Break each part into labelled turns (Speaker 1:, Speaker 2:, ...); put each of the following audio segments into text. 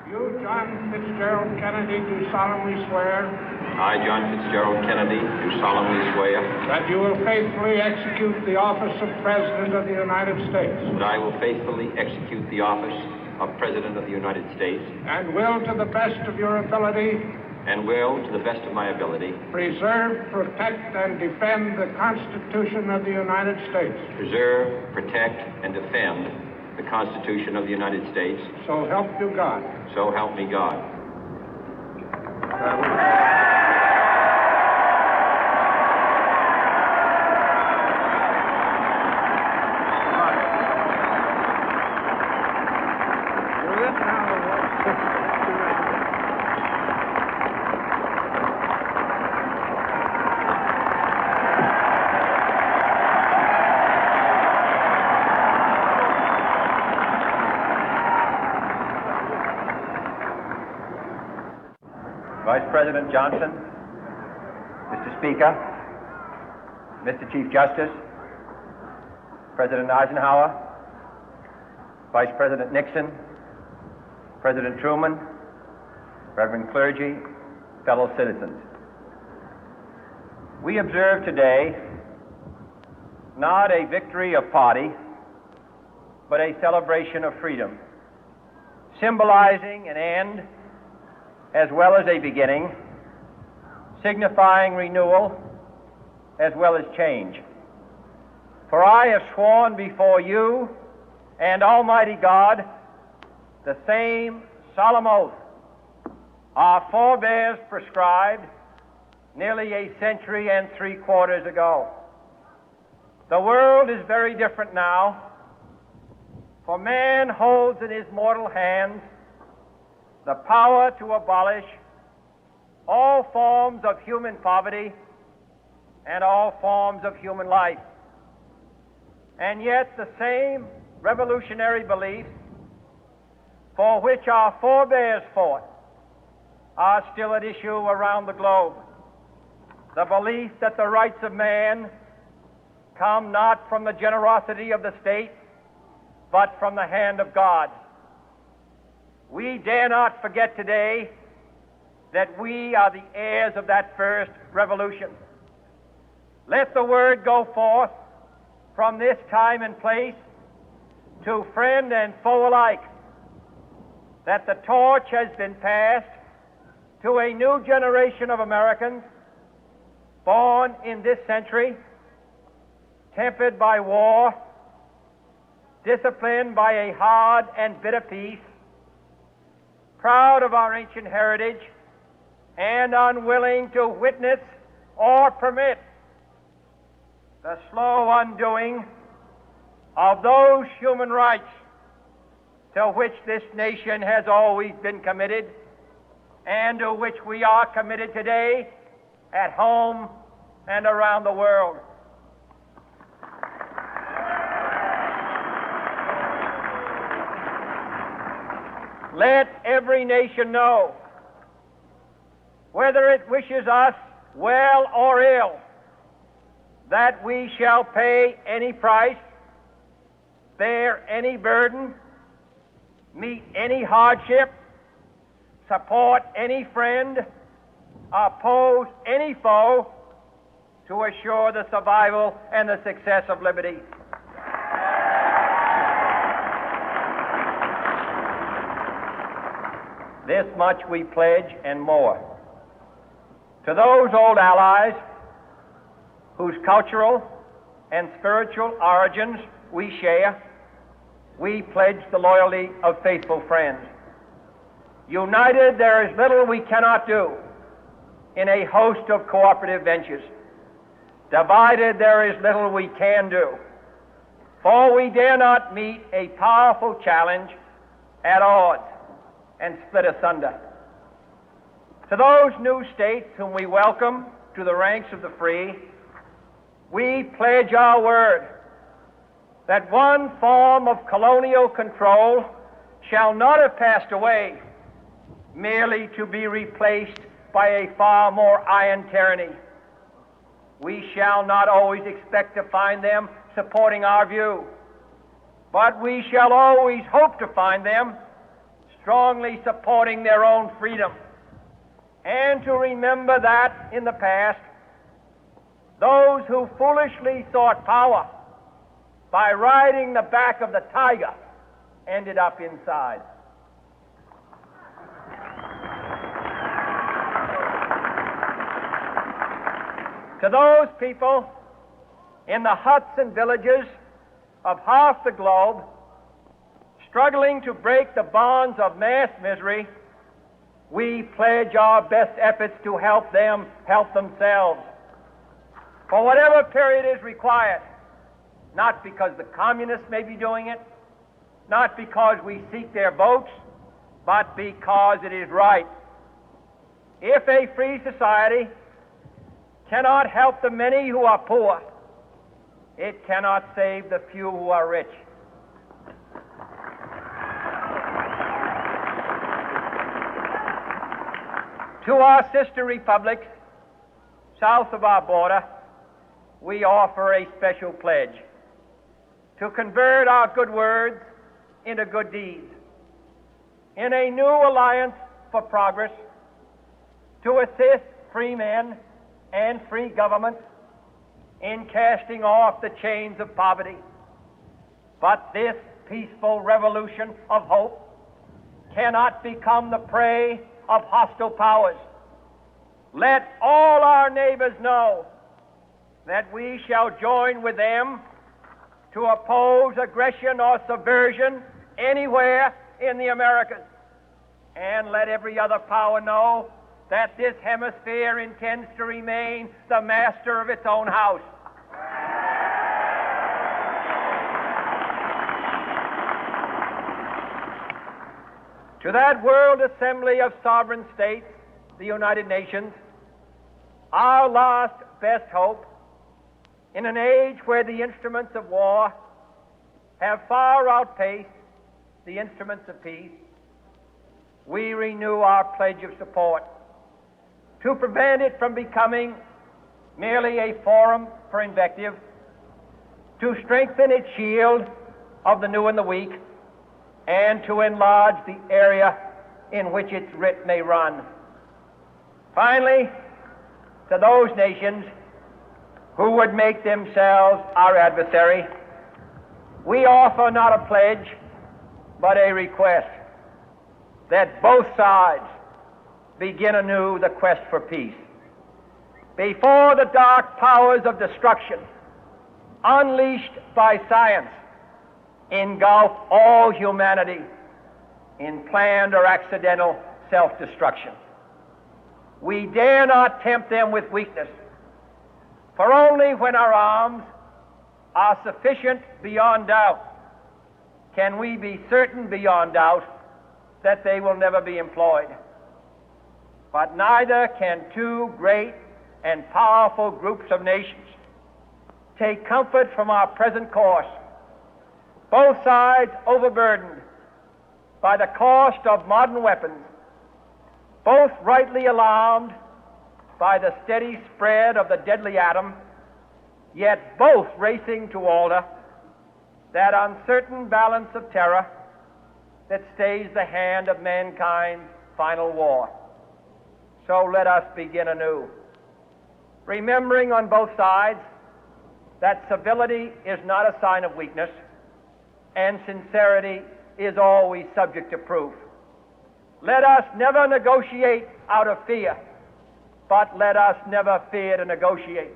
Speaker 1: You, John Fitzgerald Kennedy, do solemnly swear
Speaker 2: I, John Fitzgerald Kennedy, do solemnly swear
Speaker 1: that you will faithfully execute the office of President of the United States
Speaker 2: that I will faithfully execute the office of President of the United States
Speaker 1: and will, to the best of your ability,
Speaker 2: and will, to the best of my ability,
Speaker 1: preserve, protect, and defend the Constitution of the United States.
Speaker 2: preserve, protect, and defend the Constitution of the United States.
Speaker 1: So help you God.
Speaker 2: So help me God.
Speaker 3: Vice President Johnson, Mr. Speaker, Mr. Chief Justice, President Eisenhower, Vice President Nixon, President Truman, Reverend clergy, fellow citizens. We observe today not a victory of party, but a celebration of freedom, symbolizing an end as well as a beginning, signifying renewal as well as change. For I have sworn before you and Almighty God the same solemn oath our forebears prescribed nearly a century and 3/4 ago. The world is very different now, for man holds in his mortal hands the power to abolish all forms of human poverty and all forms of human life. And yet the same revolutionary beliefs for which our forebears fought are still at issue around the globe. The belief that the rights of man come not from the generosity of the state, but from the hand of God. We dare not forget today that we are the heirs of that first revolution. Let the word go forth from this time and place to friend and foe alike that the torch has been passed to a new generation of Americans born in this century, tempered by war, disciplined by a hard and bitter peace, proud of our ancient heritage, and unwilling to witness or permit the slow undoing of those human rights to which this nation has always been committed and to which we are committed today at home and around the world. Let every nation know, whether it wishes us well or ill, that we shall pay any price, bear any burden, meet any hardship, support any friend, oppose any foe to assure the survival and the success of liberty. This much we pledge and more. To those old allies whose cultural and spiritual origins we share, we pledge the loyalty of faithful friends. United, there is little we cannot do in a host of cooperative ventures. Divided, there is little we can do, for we dare not meet a powerful challenge at odds and split asunder. To those new states whom we welcome to the ranks of the free, we pledge our word that one form of colonial control shall not have passed away, merely to be replaced by a far more iron tyranny. We shall not always expect to find them supporting our view, but we shall always hope to find them strongly supporting their own freedom, and to remember that in the past, those who foolishly sought power by riding the back of the tiger ended up inside. To those people in the huts and villages of half the globe struggling to break the bonds of mass misery, we pledge our best efforts to help them help themselves for whatever period is required, not because the communists may be doing it, not because we seek their votes, but because it is right. If a free society cannot help the many who are poor, it cannot save the few who are rich. To our sister republics south of our border, we offer a special pledge to convert our good words into good deeds, in a new alliance for progress, to assist free men and free governments in casting off the chains of poverty. But this peaceful revolution of hope cannot become the prey of hostile powers. Let all our neighbors know that we shall join with them to oppose aggression or subversion anywhere in the Americas. And let every other power know that this hemisphere intends to remain the master of its own house. To that World Assembly of Sovereign States, the United Nations, our last best hope, in an age where the instruments of war have far outpaced the instruments of peace, we renew our pledge of support to prevent it from becoming merely a forum for invective, to strengthen its shield of the new and the weak, and to enlarge the area in which its writ may run. Finally, to those nations who would make themselves our adversary, we offer not a pledge, but a request that both sides begin anew the quest for peace. Before the dark powers of destruction, unleashed by science, engulf all humanity in planned or accidental self-destruction, we dare not tempt them with weakness, for only when our arms are sufficient beyond doubt can we be certain beyond doubt that they will never be employed. But neither can two great and powerful groups of nations take comfort from our present course, both sides overburdened by the cost of modern weapons, both rightly alarmed by the steady spread of the deadly atom, yet both racing to alter that uncertain balance of terror that stays the hand of mankind's final war. So let us begin anew, remembering on both sides that civility is not a sign of weakness, and sincerity is always subject to proof. Let us never negotiate out of fear, but let us never fear to negotiate.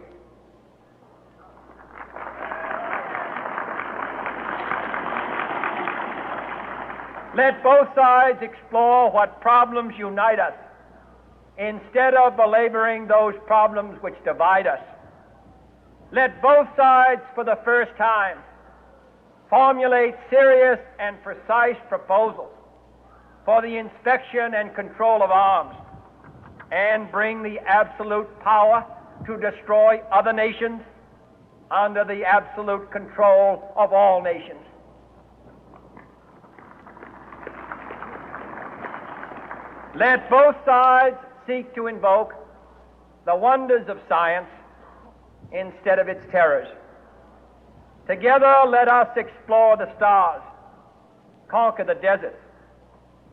Speaker 3: Let both sides explore what problems unite us, instead of belaboring those problems which divide us. Let both sides, for the first time, formulate serious and precise proposals for the inspection and control of arms, and bring the absolute power to destroy other nations under the absolute control of all nations. Let both sides seek to invoke the wonders of science instead of its terrors. Together, let us explore the stars, conquer the deserts,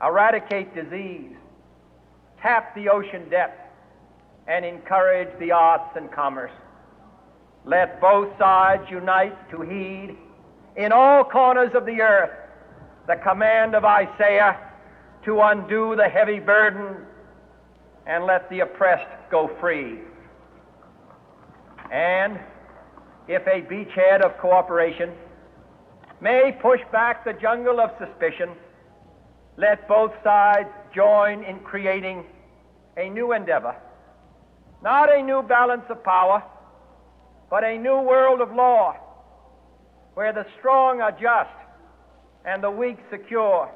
Speaker 3: eradicate disease, tap the ocean depth, and encourage the arts and commerce. Let both sides unite to heed in all corners of the earth the command of Isaiah to undo the heavy burden and let the oppressed go free. And if a beachhead of cooperation may push back the jungle of suspicion, let both sides join in creating a new endeavor, not a new balance of power, but a new world of law, where the strong are just, and the weak secure,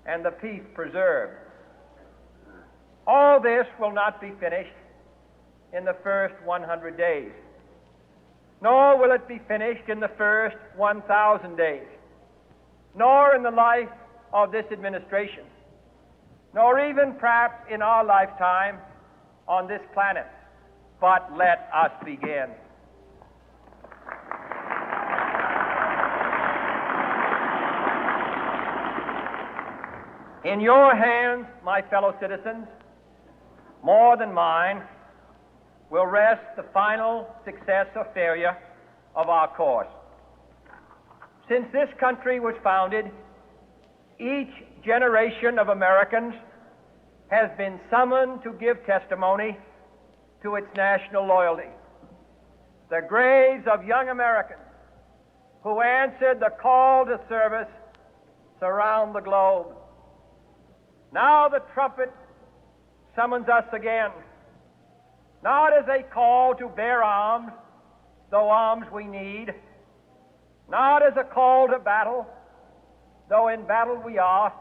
Speaker 3: and the peace preserved. All this will not be finished in the first 100 days, nor will it be finished in the first 1,000 days, nor in the life of this administration, nor even perhaps in our lifetime on this planet. But let us begin. In your hands, my fellow citizens, more than mine, will rest the final success or failure of our course. Since this country was founded, each generation of Americans has been summoned to give testimony to its national loyalty. The graves of young Americans who answered the call to service surround the globe. Now the trumpet summons us again, not as a call to bear arms, though arms we need, not as a call to battle, though in battle we are,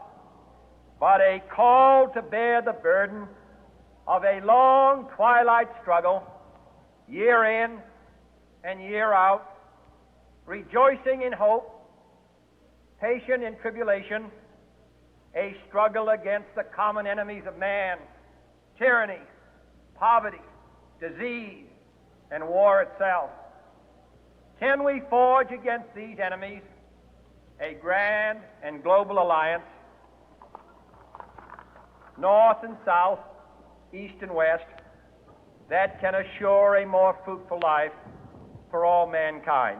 Speaker 3: but a call to bear the burden of a long twilight struggle, year in and year out, rejoicing in hope, patient in tribulation, a struggle against the common enemies of man, tyranny, poverty, disease, and war itself. Can we forge against these enemies a grand and global alliance, north and south, east and west, that can assure a more fruitful life for all mankind?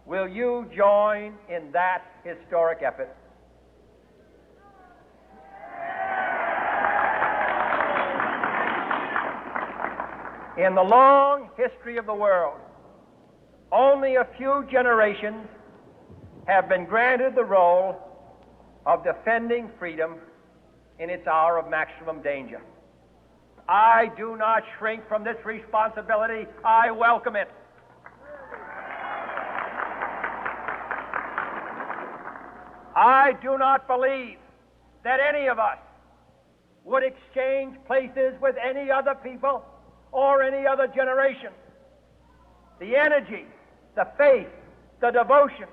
Speaker 3: Will you join in that historic effort? In the long history of the world, only a few generations have been granted the role of defending freedom in its hour of maximum danger. I do not shrink from this responsibility. I welcome it. I do not believe that any of us would exchange places with any other people or any other generation. The energy, the faith, the devotion,